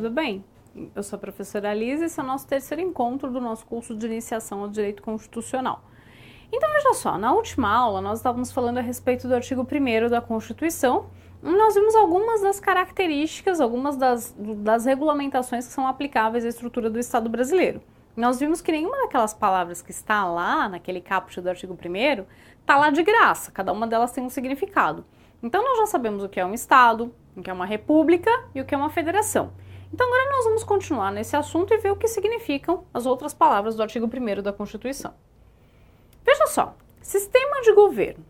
tudo bem? Eu sou a professora Lisa e esse é o nosso terceiro encontro do nosso curso de iniciação ao direito constitucional. Então veja só, na última aula nós estávamos falando a respeito do artigo 1º da Constituição e nós vimos algumas das características, algumas das regulamentações que são aplicáveis à estrutura do Estado brasileiro. Nós vimos que nenhuma daquelas palavras que está lá, naquele caput do artigo 1º, está lá de graça, cada uma delas tem um significado. Então nós já sabemos o que é um Estado, o que é uma república e o que é uma federação. Então agora nós vamos continuar nesse assunto e ver o que significam as outras palavras do artigo 1º da Constituição. Veja só, sistema de governo.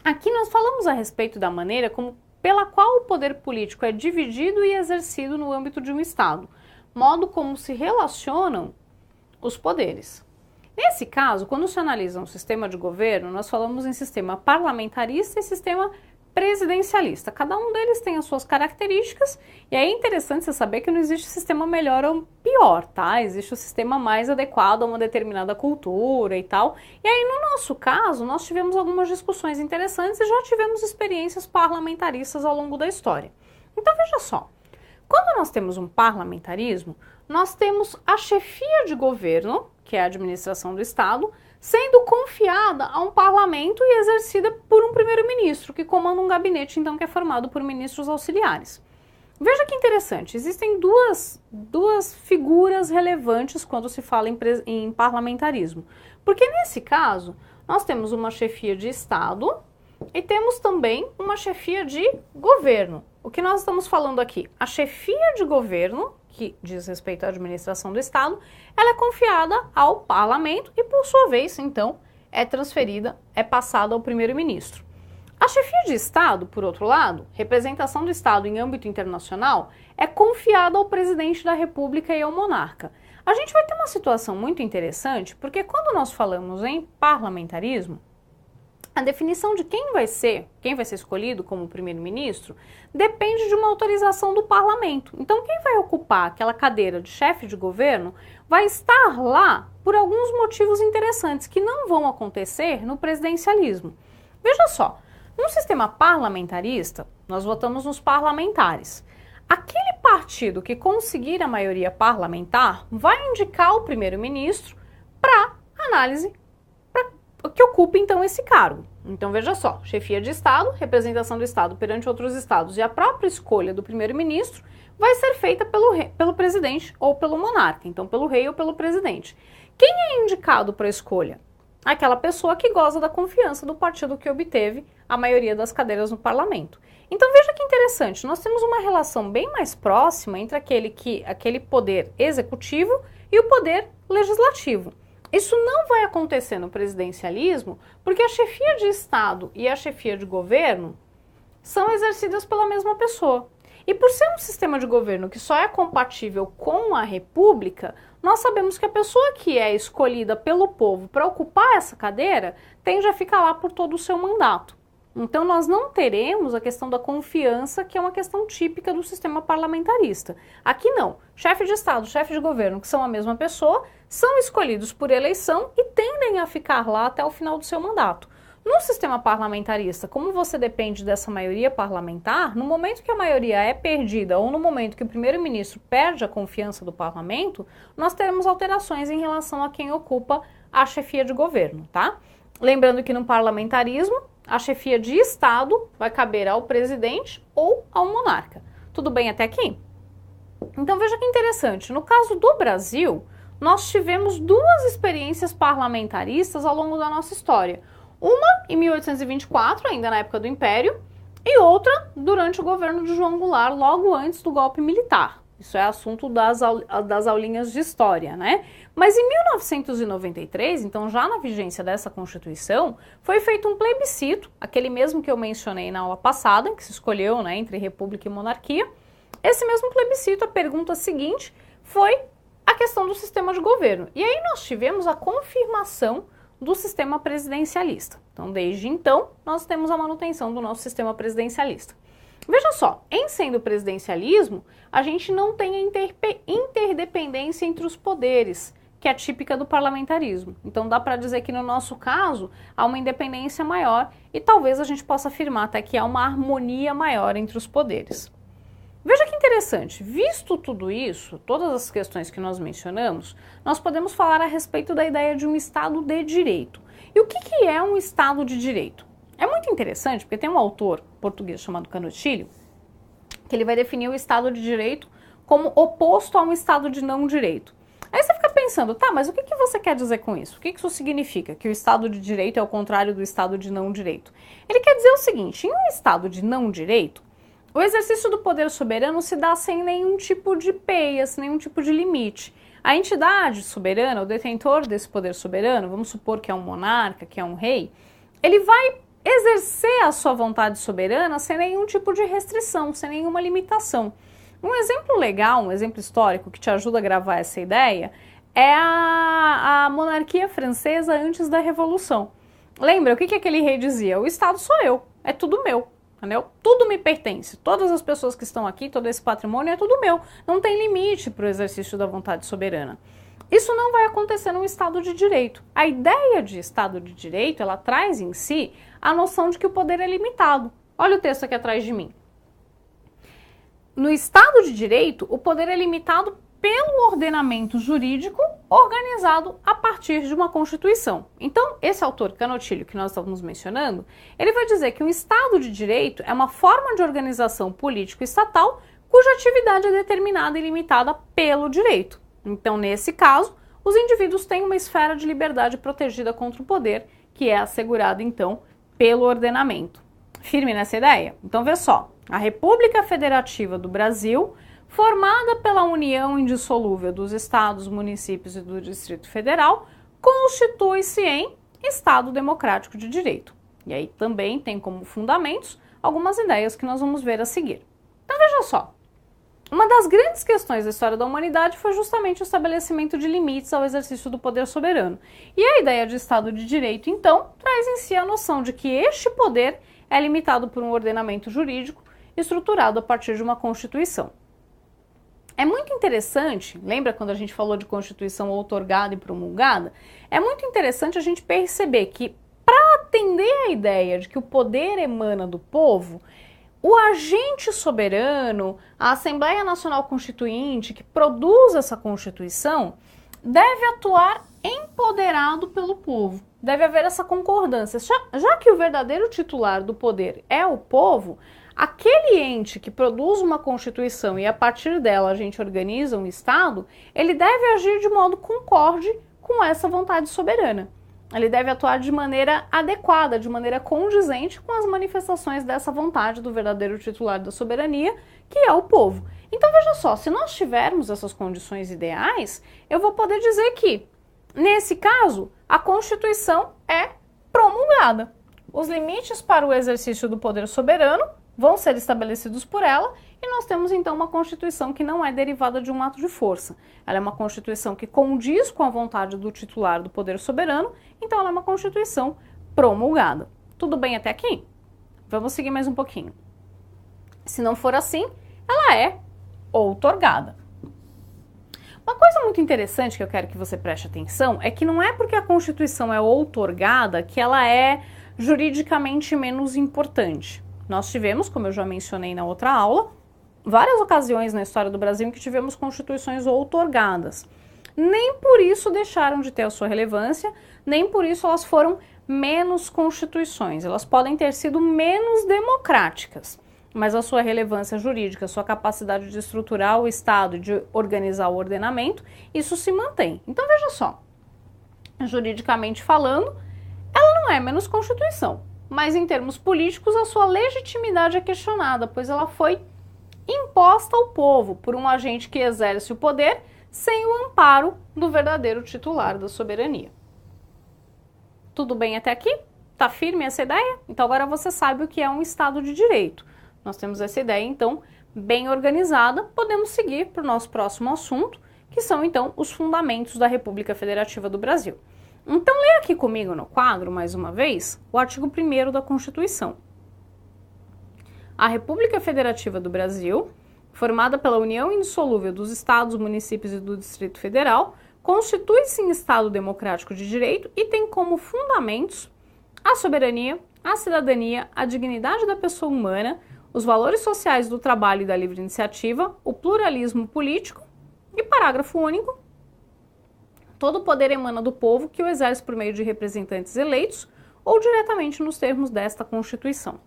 Aqui nós falamos a respeito da maneira pela qual o poder político é dividido e exercido no âmbito de um Estado, modo como se relacionam os poderes. Nesse caso, quando se analisa um sistema de governo, nós falamos em sistema parlamentarista e sistema presidencialista. Cada um deles tem as suas características e é interessante você saber que não existe sistema melhor ou pior, tá? Existe o sistema mais adequado a uma determinada cultura e tal. E aí, no nosso caso, nós tivemos algumas discussões interessantes e já tivemos experiências parlamentaristas ao longo da história. Então, veja só. Quando nós temos um parlamentarismo, nós temos a chefia de governo, que é a administração do Estado, sendo confiada a um parlamento e exercida por um primeiro-ministro, que comanda um gabinete, então, que é formado por ministros auxiliares. Veja que interessante, existem duas figuras relevantes quando se fala em parlamentarismo. Porque, nesse caso, nós temos uma chefia de Estado e temos também uma chefia de governo. O que nós estamos falando aqui? A chefia de governo, que diz respeito à administração do Estado, ela é confiada ao parlamento e, por sua vez, então, é passada ao primeiro-ministro. A chefia de Estado, por outro lado, representação do Estado em âmbito internacional, é confiada ao presidente da República e ao monarca. A gente vai ter uma situação muito interessante, porque quando nós falamos em parlamentarismo, a definição de quem vai ser escolhido como primeiro-ministro depende de uma autorização do parlamento. Então, quem vai ocupar aquela cadeira de chefe de governo vai estar lá por alguns motivos interessantes que não vão acontecer no presidencialismo. Veja só, no sistema parlamentarista, nós votamos nos parlamentares. Aquele partido que conseguir a maioria parlamentar vai indicar o primeiro-ministro para análise que ocupe, então, esse cargo. Então, veja só, chefia de Estado, representação do Estado perante outros Estados e a própria escolha do primeiro-ministro vai ser feita pelo presidente ou pelo monarca, então pelo rei ou pelo presidente. Quem é indicado para a escolha? Aquela pessoa que goza da confiança do partido que obteve a maioria das cadeiras no parlamento. Então, veja que interessante, nós temos uma relação bem mais próxima entre aquele poder executivo e o poder legislativo. Isso não vai acontecer no presidencialismo porque a chefia de Estado e a chefia de governo são exercidas pela mesma pessoa. E por ser um sistema de governo que só é compatível com a república, nós sabemos que a pessoa que é escolhida pelo povo para ocupar essa cadeira tende a ficar lá por todo o seu mandato. Então nós não teremos a questão da confiança, que é uma questão típica do sistema parlamentarista. Aqui não. Chefe de Estado, chefe de governo, que são a mesma pessoa, são escolhidos por eleição e tendem a ficar lá até o final do seu mandato. No sistema parlamentarista, como você depende dessa maioria parlamentar, no momento que a maioria é perdida ou no momento que o primeiro-ministro perde a confiança do parlamento, nós teremos alterações em relação a quem ocupa a chefia de governo, tá? Lembrando que no parlamentarismo, a chefia de Estado vai caber ao presidente ou ao monarca. Tudo bem até aqui? Então veja que interessante, no caso do Brasil, nós tivemos duas experiências parlamentaristas ao longo da nossa história. Uma em 1824, ainda na época do Império, e outra durante o governo de João Goulart, logo antes do golpe militar. Isso é assunto das aulinhas de história, né? Mas em 1993, então já na vigência dessa Constituição, foi feito um plebiscito, aquele mesmo que eu mencionei na aula passada, que se escolheu, né, entre república e monarquia. Esse mesmo plebiscito, a pergunta seguinte foi a questão do sistema de governo. E aí nós tivemos a confirmação do sistema presidencialista. Então, desde então, nós temos a manutenção do nosso sistema presidencialista. Veja só, em sendo presidencialismo, a gente não tem a interdependência entre os poderes, que é típica do parlamentarismo. Então dá para dizer que no nosso caso há uma independência maior e talvez a gente possa afirmar até que há uma harmonia maior entre os poderes. Veja que interessante. interessante, visto tudo isso, todas as questões que nós mencionamos, nós podemos falar a respeito da ideia de um Estado de Direito. E o que é um Estado de Direito? É muito interessante, porque tem um autor português chamado Canottilho, que ele vai definir o Estado de Direito como oposto a um Estado de não direito. Aí você fica pensando, tá, mas o que você quer dizer com isso? O que isso significa? Que o Estado de Direito é o contrário do Estado de não direito? Ele quer dizer o seguinte, em um Estado de não direito, o exercício do poder soberano se dá sem nenhum tipo de peia, sem nenhum tipo de limite. A entidade soberana, o detentor desse poder soberano, vamos supor que é um monarca, que é um rei, ele vai exercer a sua vontade soberana sem nenhum tipo de restrição, sem nenhuma limitação. Um exemplo legal, um exemplo histórico que te ajuda a gravar essa ideia é a monarquia francesa antes da Revolução. Lembra, o que aquele rei dizia? O Estado sou eu, é tudo meu, entendeu? Tudo me pertence, todas as pessoas que estão aqui, todo esse patrimônio é tudo meu, não tem limite para o exercício da vontade soberana. Isso não vai acontecer num Estado de Direito. A ideia de Estado de Direito, ela traz em si a noção de que o poder é limitado. Olha o texto aqui atrás de mim. No Estado de Direito, o poder é limitado pelo ordenamento jurídico organizado a partir de uma Constituição. Então, esse autor, Canottilho, que nós estávamos mencionando, ele vai dizer que um Estado de Direito é uma forma de organização político-estatal cuja atividade é determinada e limitada pelo direito. Então, nesse caso, os indivíduos têm uma esfera de liberdade protegida contra o poder, que é assegurada, então, pelo ordenamento. Firme nessa ideia? Então, vê só. A República Federativa do Brasil, formada pela união indissolúvel dos estados, municípios e do Distrito Federal, constitui-se em Estado Democrático de Direito. E aí também tem como fundamentos algumas ideias que nós vamos ver a seguir. Então veja só, uma das grandes questões da história da humanidade foi justamente o estabelecimento de limites ao exercício do poder soberano. E a ideia de Estado de Direito, então, traz em si a noção de que este poder é limitado por um ordenamento jurídico estruturado a partir de uma Constituição. É muito interessante, lembra quando a gente falou de Constituição outorgada e promulgada? É muito interessante a gente perceber que, para atender a ideia de que o poder emana do povo, o agente soberano, a Assembleia Nacional Constituinte, que produz essa Constituição, deve atuar empoderado pelo povo. Deve haver essa concordância. Já que o verdadeiro titular do poder é o povo, aquele ente que produz uma Constituição e a partir dela a gente organiza um Estado, ele deve agir de modo concorde com essa vontade soberana. Ele deve atuar de maneira adequada, de maneira condizente com as manifestações dessa vontade do verdadeiro titular da soberania, que é o povo. Então veja só, se nós tivermos essas condições ideais, eu vou poder dizer que, nesse caso, a Constituição é promulgada. Os limites para o exercício do poder soberano vão ser estabelecidos por ela e nós temos então uma Constituição que não é derivada de um ato de força. Ela é uma Constituição que condiz com a vontade do titular do poder soberano, então ela é uma Constituição promulgada. Tudo bem até aqui? Vamos seguir mais um pouquinho. Se não for assim, ela é outorgada. Uma coisa muito interessante que eu quero que você preste atenção é que não é porque a Constituição é outorgada que ela é juridicamente menos importante. Nós tivemos, como eu já mencionei na outra aula, várias ocasiões na história do Brasil em que tivemos constituições outorgadas. Nem por isso deixaram de ter a sua relevância, nem por isso elas foram menos constituições. Elas podem ter sido menos democráticas, mas a sua relevância jurídica, a sua capacidade de estruturar o Estado e de organizar o ordenamento, isso se mantém. Então veja só, juridicamente falando, ela não é menos Constituição. Mas em termos políticos a sua legitimidade é questionada, pois ela foi imposta ao povo por um agente que exerce o poder sem o amparo do verdadeiro titular da soberania. Tudo bem até aqui? Tá firme essa ideia? Então agora você sabe o que é um Estado de Direito. Nós temos essa ideia então bem organizada, podemos seguir para o nosso próximo assunto, que são então os fundamentos da República Federativa do Brasil. Então, leia aqui comigo no quadro, mais uma vez, o artigo 1º da Constituição. A República Federativa do Brasil, formada pela união indissolúvel dos estados, municípios e do Distrito Federal, constitui-se em Estado democrático de direito e tem como fundamentos a soberania, a cidadania, a dignidade da pessoa humana, os valores sociais do trabalho e da livre iniciativa, o pluralismo político e parágrafo único. Todo poder emana do povo que o exerce por meio de representantes eleitos ou diretamente nos termos desta Constituição.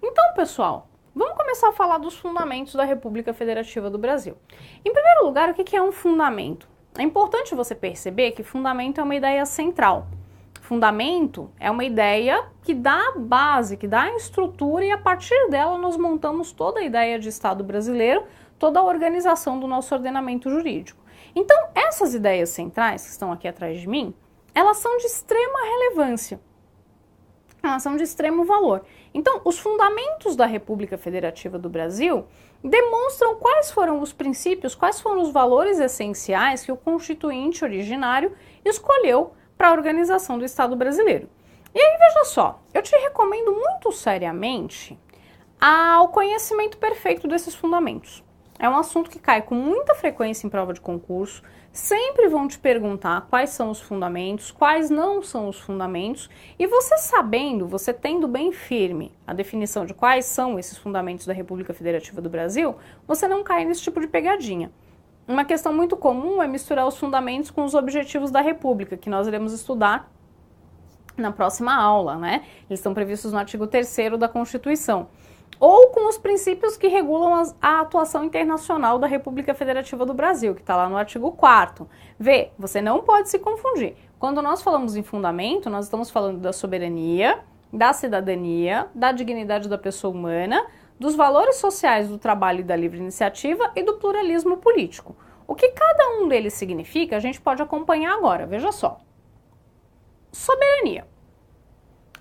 Então, pessoal, vamos começar a falar dos fundamentos da República Federativa do Brasil. Em primeiro lugar, o que é um fundamento? É importante você perceber que fundamento é uma ideia central. Fundamento é uma ideia que dá base, que dá estrutura e a partir dela nós montamos toda a ideia de Estado brasileiro, toda a organização do nosso ordenamento jurídico. Então, essas ideias centrais que estão aqui atrás de mim, elas são de extrema relevância. Elas são de extremo valor. Então, os fundamentos da República Federativa do Brasil demonstram quais foram os princípios, quais foram os valores essenciais que o constituinte originário escolheu para a organização do Estado brasileiro. E aí, veja só, eu te recomendo muito seriamente ao conhecimento perfeito desses fundamentos. É um assunto que cai com muita frequência em prova de concurso, sempre vão te perguntar quais são os fundamentos, quais não são os fundamentos, e você sabendo, você tendo bem firme a definição de quais são esses fundamentos da República Federativa do Brasil, você não cai nesse tipo de pegadinha. Uma questão muito comum é misturar os fundamentos com os objetivos da República, que nós iremos estudar na próxima aula, né? Eles estão previstos no artigo 3º da Constituição. Ou com os princípios que regulam a atuação internacional da República Federativa do Brasil, que está lá no artigo 4º. Vê, você não pode se confundir. Quando nós falamos em fundamento, nós estamos falando da soberania, da cidadania, da dignidade da pessoa humana, dos valores sociais do trabalho e da livre iniciativa e do pluralismo político. O que cada um deles significa, a gente pode acompanhar agora, veja só. Soberania.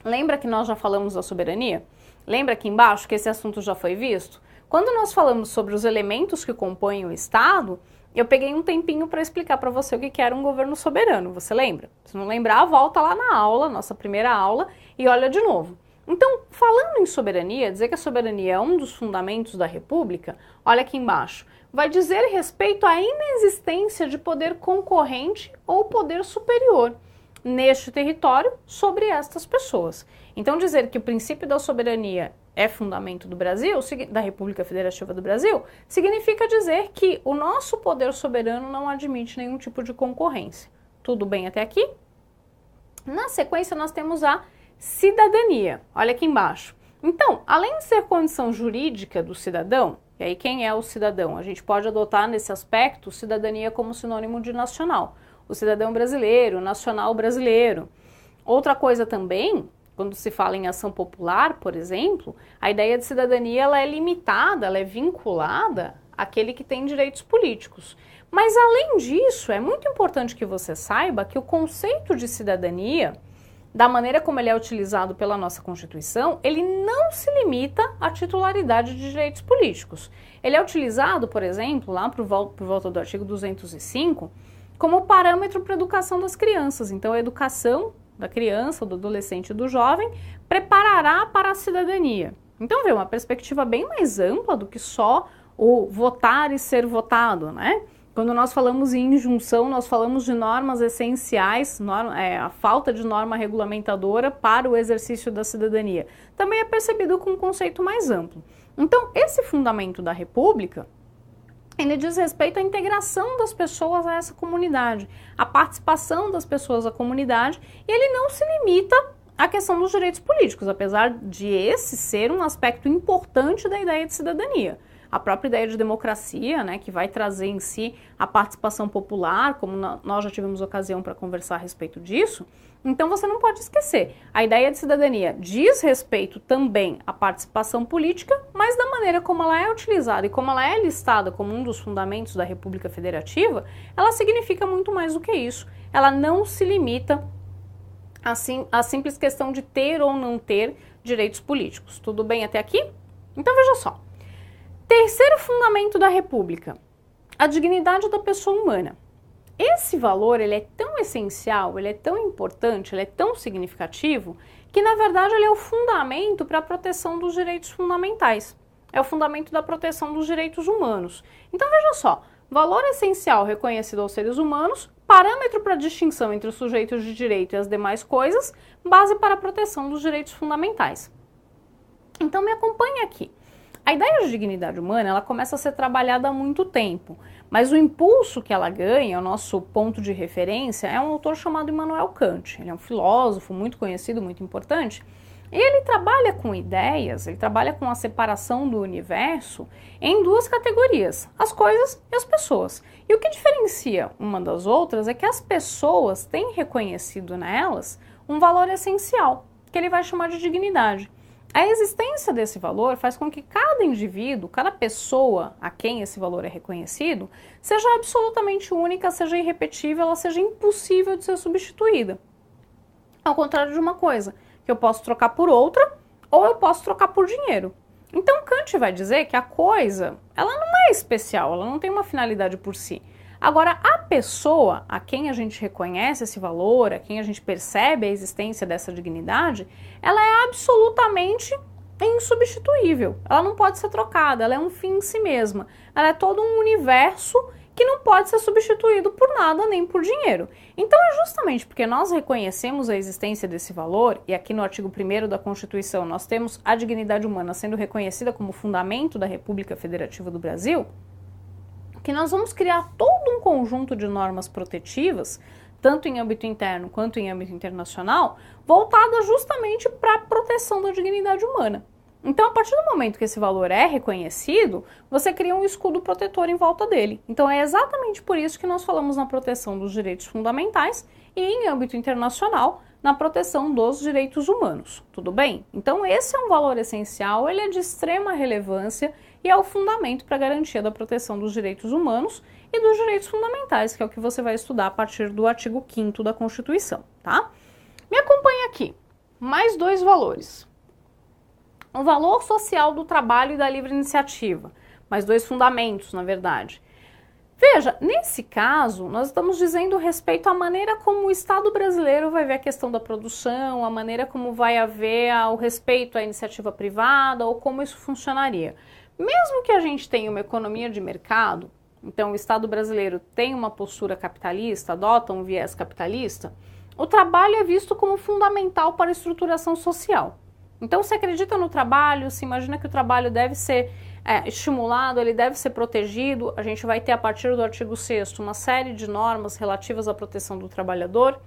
Lembra que nós já falamos da soberania? Lembra aqui embaixo que esse assunto já foi visto? Quando nós falamos sobre os elementos que compõem o Estado, eu peguei um tempinho para explicar para você o que era um governo soberano, você lembra? Se não lembrar, volta lá na aula, nossa primeira aula, e olha de novo. Então, falando em soberania, dizer que a soberania é um dos fundamentos da República, olha aqui embaixo, vai dizer respeito à inexistência de poder concorrente ou poder superior neste território sobre estas pessoas. Então, dizer que o princípio da soberania é fundamento do Brasil, da República Federativa do Brasil, significa dizer que o nosso poder soberano não admite nenhum tipo de concorrência. Tudo bem até aqui? Na sequência, nós temos a cidadania. Olha aqui embaixo. Então, além de ser condição jurídica do cidadão, e aí quem é o cidadão? A gente pode adotar nesse aspecto cidadania como sinônimo de nacional. O cidadão brasileiro, o nacional brasileiro. Outra coisa também, quando se fala em ação popular, por exemplo, a ideia de cidadania ela é limitada, ela é vinculada àquele que tem direitos políticos. Mas além disso, é muito importante que você saiba que o conceito de cidadania, da maneira como ele é utilizado pela nossa Constituição, ele não se limita à titularidade de direitos políticos. Ele é utilizado, por exemplo, lá por volta do artigo 205, como parâmetro para a educação das crianças. Então, a educação da criança, do adolescente e do jovem preparará para a cidadania. Então, vê uma perspectiva bem mais ampla do que só o votar e ser votado, né? Quando nós falamos em injunção, nós falamos de normas essenciais, a falta de norma regulamentadora para o exercício da cidadania. Também é percebido com um conceito mais amplo. Então, esse fundamento da República, ele diz respeito à integração das pessoas a essa comunidade, a participação das pessoas à comunidade, e ele não se limita à questão dos direitos políticos, apesar de esse ser um aspecto importante da ideia de cidadania. A própria ideia de democracia, né, que vai trazer em si a participação popular, como nós já tivemos ocasião para conversar a respeito disso, então você não pode esquecer. A ideia de cidadania diz respeito também à participação política, mas da maneira como ela é utilizada e como ela é listada como um dos fundamentos da República Federativa, ela significa muito mais do que isso. Ela não se limita à simples questão de ter ou não ter direitos políticos. Tudo bem até aqui? Então veja só. Terceiro fundamento da República, a dignidade da pessoa humana. Esse valor ele é tão essencial, ele é tão importante, ele é tão significativo, que na verdade ele é o fundamento para a proteção dos direitos fundamentais. É o fundamento da proteção dos direitos humanos. Então veja só, valor essencial reconhecido aos seres humanos, parâmetro para a distinção entre os sujeitos de direito e as demais coisas, base para a proteção dos direitos fundamentais. Então me acompanhe aqui. A ideia de dignidade humana, ela começa a ser trabalhada há muito tempo, mas o impulso que ela ganha, o nosso ponto de referência, é um autor chamado Immanuel Kant. Ele é um filósofo muito conhecido, muito importante, e ele trabalha com ideias, ele trabalha com a separação do universo em duas categorias, as coisas e as pessoas. E o que diferencia uma das outras é que as pessoas têm reconhecido nelas um valor essencial, que ele vai chamar de dignidade. A existência desse valor faz com que cada indivíduo, cada pessoa a quem esse valor é reconhecido, seja absolutamente única, seja irrepetível, ela seja impossível de ser substituída. Ao contrário de uma coisa, que eu posso trocar por outra ou eu posso trocar por dinheiro. Então Kant vai dizer que a coisa, ela não é especial, ela não tem uma finalidade por si. Agora, a pessoa a quem a gente reconhece esse valor, a quem a gente percebe a existência dessa dignidade, ela é absolutamente insubstituível. Ela não pode ser trocada, ela é um fim em si mesma. Ela é todo um universo que não pode ser substituído por nada nem por dinheiro. Então é justamente porque nós reconhecemos a existência desse valor, e aqui no artigo 1º da Constituição nós temos a dignidade humana sendo reconhecida como fundamento da República Federativa do Brasil, que nós vamos criar todo um conjunto de normas protetivas, tanto em âmbito interno quanto em âmbito internacional, voltada justamente para a proteção da dignidade humana. Então, a partir do momento que esse valor é reconhecido, você cria um escudo protetor em volta dele. Então, é exatamente por isso que nós falamos na proteção dos direitos fundamentais e, em âmbito internacional, na proteção dos direitos humanos. Tudo bem? Então, esse é um valor essencial, ele é de extrema relevância e é o fundamento para a garantia da proteção dos direitos humanos e dos direitos fundamentais, que é o que você vai estudar a partir do artigo 5º da Constituição, tá? Me acompanhe aqui. Mais dois valores. O valor social do trabalho e da livre iniciativa. Mais dois fundamentos, na verdade. Veja, nesse caso, nós estamos dizendo respeito à maneira como o Estado brasileiro vai ver a questão da produção, a maneira como vai haver o respeito à iniciativa privada ou como isso funcionaria. Mesmo que a gente tenha uma economia de mercado, então o Estado brasileiro tem uma postura capitalista, adota um viés capitalista, o trabalho é visto como fundamental para a estruturação social. Então, se acredita no trabalho, se imagina que o trabalho deve ser estimulado, ele deve ser protegido, a gente vai ter a partir do artigo 6º uma série de normas relativas à proteção do trabalhador.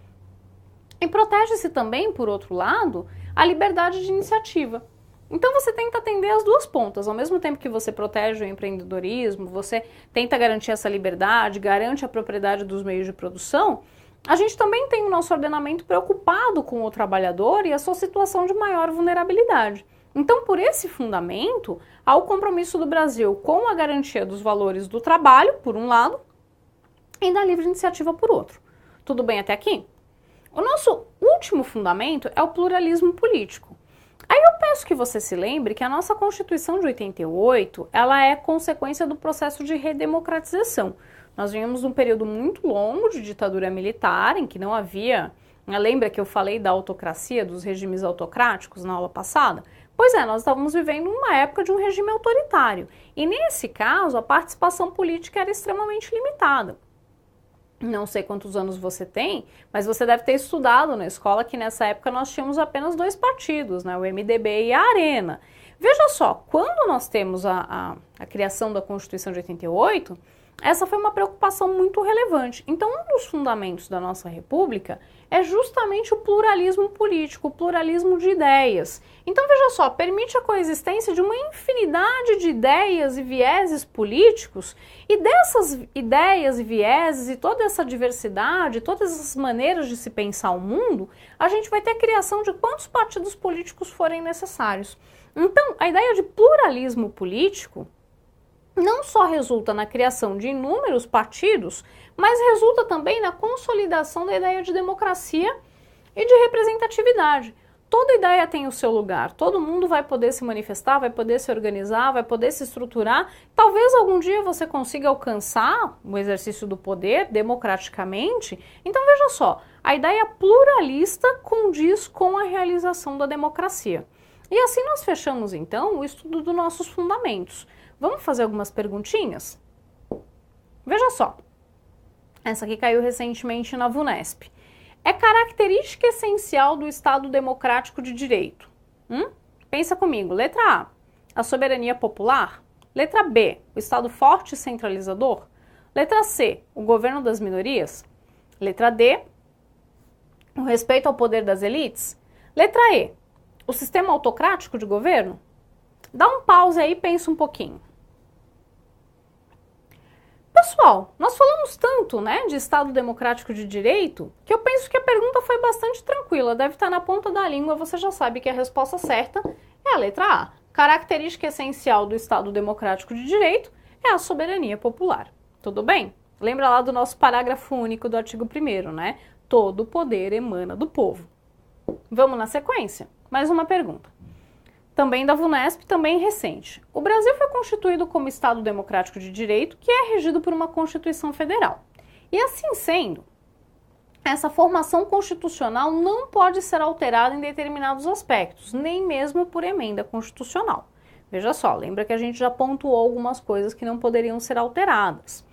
E protege-se também, por outro lado, a liberdade de iniciativa. Então você tenta atender as duas pontas, ao mesmo tempo que você protege o empreendedorismo, você tenta garantir essa liberdade, garante a propriedade dos meios de produção, a gente também tem o nosso ordenamento preocupado com o trabalhador e a sua situação de maior vulnerabilidade. Então, por esse fundamento, há o compromisso do Brasil com a garantia dos valores do trabalho, por um lado, e da livre iniciativa, por outro. Tudo bem até aqui? O nosso último fundamento é o pluralismo político. Aí eu peço que você se lembre que a nossa Constituição de 88, ela é consequência do processo de redemocratização. Nós vínhamos de um período muito longo de ditadura militar, em que não havia... Lembra que eu falei da autocracia, dos regimes autocráticos na aula passada? Pois é, nós estávamos vivendo uma época de um regime autoritário. E nesse caso, a participação política era extremamente limitada. Não sei quantos anos você tem, mas você deve ter estudado na escola que nessa época nós tínhamos apenas dois partidos, né, o MDB e a Arena. Veja só, quando nós temos a criação da Constituição de 88, essa foi uma preocupação muito relevante. Então, um dos fundamentos da nossa República é justamente o pluralismo político, o pluralismo de ideias. Então, veja só, permite a coexistência de uma infinidade de ideias e vieses políticos, e dessas ideias e vieses e toda essa diversidade, todas essas maneiras de se pensar o mundo, a gente vai ter a criação de quantos partidos políticos forem necessários. Então, a ideia de pluralismo político não só resulta na criação de inúmeros partidos, mas resulta também na consolidação da ideia de democracia e de representatividade. Toda ideia tem o seu lugar, todo mundo vai poder se manifestar, vai poder se organizar, vai poder se estruturar. Talvez algum dia você consiga alcançar o exercício do poder democraticamente. Então veja só, a ideia pluralista condiz com a realização da democracia. E assim nós fechamos então o estudo dos nossos fundamentos. Vamos fazer algumas perguntinhas? Veja só, essa aqui caiu recentemente na VUNESP. É característica essencial do Estado democrático de direito? Pensa comigo, letra A. a soberania popular? Letra B, o Estado forte e centralizador? Letra C, o governo das minorias? Letra D, o respeito ao poder das elites? Letra E, o sistema autocrático de governo? Dá um pause aí e pensa um pouquinho. Pessoal, nós falamos tanto, né, de Estado democrático de direito, que eu penso que a pergunta foi bastante tranquila, deve estar na ponta da língua, você já sabe que a resposta certa é a letra A. Característica essencial do Estado democrático de direito é a soberania popular. Tudo bem? Lembra lá do nosso parágrafo único do artigo 1º, né? Todo o poder emana do povo. Vamos na sequência? Mais uma pergunta. Também da VUNESP, também recente. O Brasil foi constituído como Estado democrático de direito, que é regido por uma Constituição Federal. E assim sendo, essa formação constitucional não pode ser alterada em determinados aspectos, nem mesmo por emenda constitucional. Veja só, lembra que a gente já pontuou algumas coisas que não poderiam ser alteradas.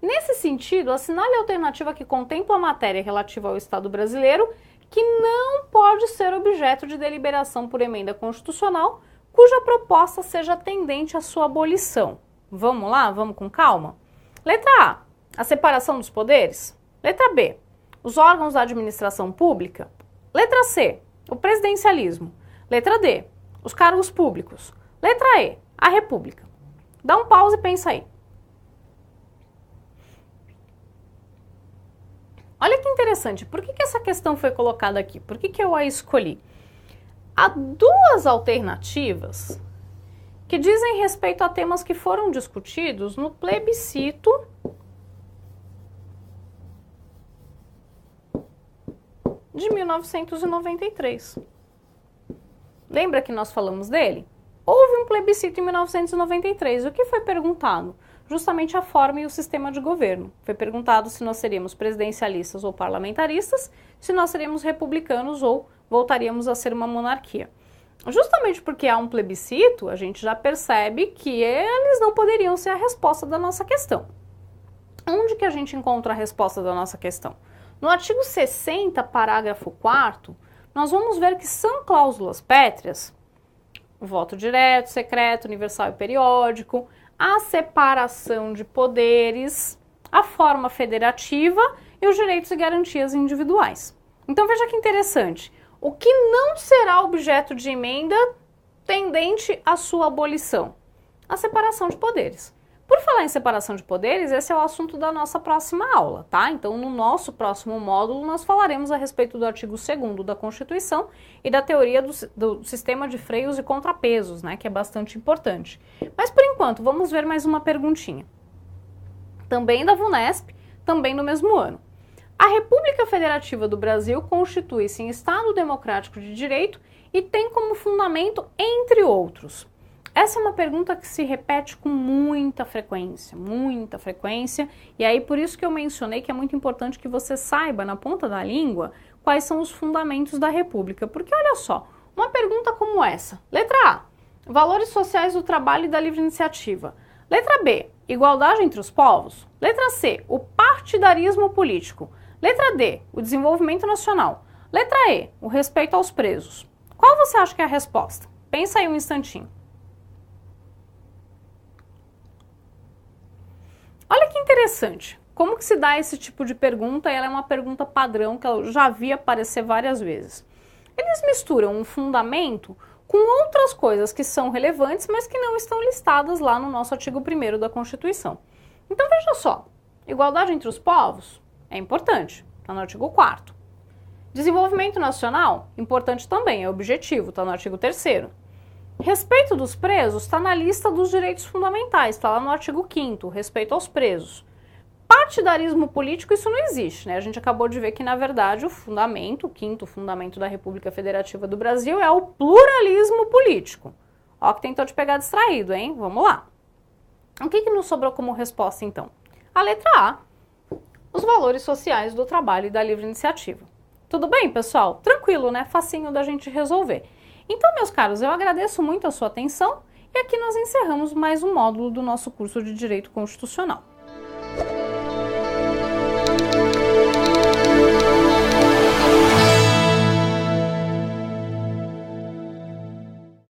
Nesse sentido, assinale a alternativa que contempla a matéria relativa ao Estado brasileiro, que não pode ser objeto de deliberação por emenda constitucional, cuja proposta seja tendente à sua abolição. Vamos lá? Vamos com calma? Letra A, a separação dos poderes. Letra B, os órgãos da administração pública. Letra C, o presidencialismo. Letra D, os cargos públicos. Letra E, a república. Dá um pause e pensa aí. Olha que interessante, por que essa questão foi colocada aqui? Por que eu a escolhi? Há duas alternativas que dizem respeito a temas que foram discutidos no plebiscito de 1993. Lembra que nós falamos dele? Houve um plebiscito em 1993. O que foi perguntado? Justamente a forma e o sistema de governo. Foi perguntado se nós seríamos presidencialistas ou parlamentaristas, se nós seríamos republicanos ou voltaríamos a ser uma monarquia. Justamente porque há um plebiscito, a gente já percebe que eles não poderiam ser a resposta da nossa questão. Onde que a gente encontra a resposta da nossa questão? No artigo 60, parágrafo 4º, nós vamos ver que são cláusulas pétreas, o voto direto, secreto, universal e periódico, a separação de poderes, a forma federativa e os direitos e garantias individuais. Então veja que interessante, o que não será objeto de emenda tendente à sua abolição? A separação de poderes. Por falar em separação de poderes, esse é o assunto da nossa próxima aula, tá? Então, no nosso próximo módulo, nós falaremos a respeito do artigo 2º da Constituição e da teoria do sistema de freios e contrapesos, né? Que é bastante importante. Mas, por enquanto, vamos ver mais uma perguntinha. Também da VUNESP, também no mesmo ano. A República Federativa do Brasil constitui-se em Estado Democrático de Direito e tem como fundamento, entre outros. Essa é uma pergunta que se repete com muita frequência, e aí por isso que eu mencionei que é muito importante que você saiba na ponta da língua quais são os fundamentos da República, porque olha só, uma pergunta como essa, letra A, valores sociais do trabalho e da livre iniciativa, letra B, igualdade entre os povos, letra C, o partidarismo político, letra D, o desenvolvimento nacional, letra E, o respeito aos presos. Qual você acha que é a resposta? Pensa aí um instantinho. Olha que interessante, como que se dá esse tipo de pergunta? Ela é uma pergunta padrão que eu já vi aparecer várias vezes. Eles misturam um fundamento com outras coisas que são relevantes, mas que não estão listadas lá no nosso artigo 1º da Constituição. Então veja só, igualdade entre os povos é importante, está no artigo 4º. Desenvolvimento nacional, importante também, é objetivo, está no artigo 3º. Respeito dos presos está na lista dos direitos fundamentais, está lá no artigo 5º, respeito aos presos. Partidarismo político, isso não existe, né? A gente acabou de ver que, na verdade, o fundamento, o 5º fundamento da República Federativa do Brasil é o pluralismo político. Ó que tentou te pegar distraído, hein? Vamos lá. O que nos sobrou como resposta, então? A letra A, os valores sociais do trabalho e da livre iniciativa. Tudo bem, pessoal? Tranquilo, né? Facinho da gente resolver. Então, meus caros, eu agradeço muito a sua atenção e aqui nós encerramos mais um módulo do nosso curso de Direito Constitucional.